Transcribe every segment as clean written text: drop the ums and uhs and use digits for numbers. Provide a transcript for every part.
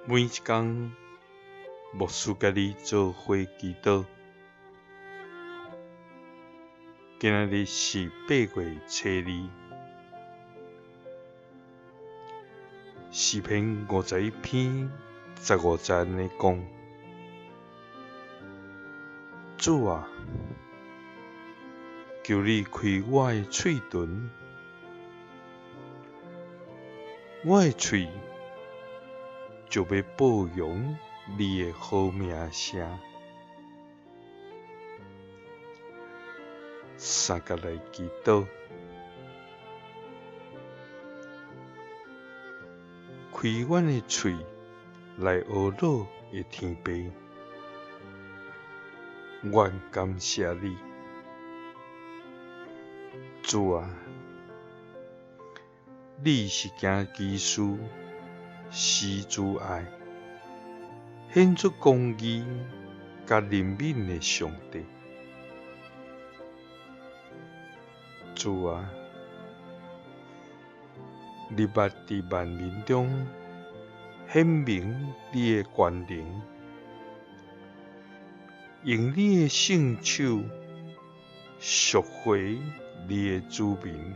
每一天，牧师甲你做伙祈祷。今仔日是8月初2，诗篇51篇15节安尼讲：主啊，求你开我的嘴唇，我的嘴就要报扬你的好名声。三甲来祈祷，开阮的嘴来学习的天父，愿感谢你，主啊，你是行奇事、施主爱、显出公义甲怜悯的上帝。主啊，你捌伫万民中显明你的权能，用你的圣手赎回你的子民。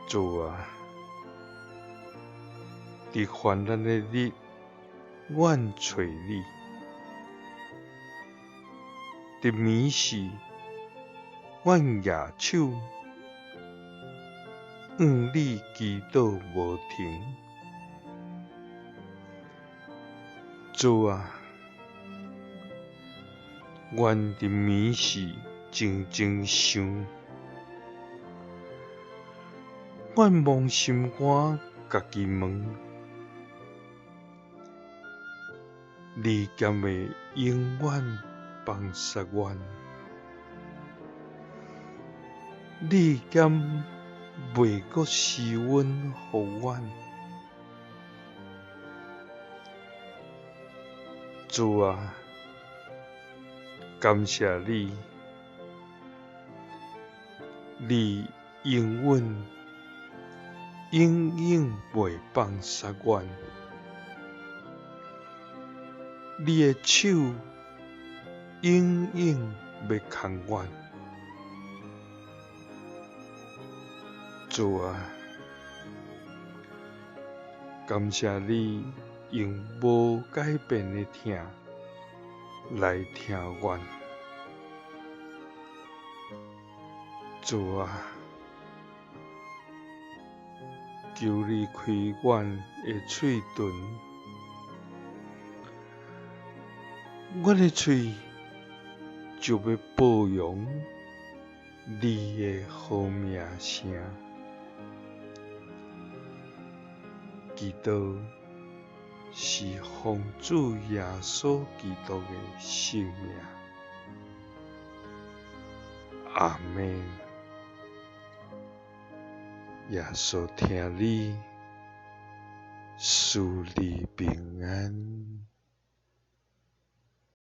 主啊，伫患难的日，阮找你；伫暝时，阮举手向你祈祷无停。主啊，阮伫暝时静静想，阮望心肝家己问，你敢会永远放杀阮？你敢袂阁施恩予阮？主啊，感谢你，你永远袂放杀阮，你的手永远要牵阮。主啊，感谢你用无改变的听来听阮。主啊，求你开阮的嘴唇，阮的嘴就要报扬你的好名声。祈祷是奉主耶稣基督的圣名。阿们。耶稣听你，赐你平安。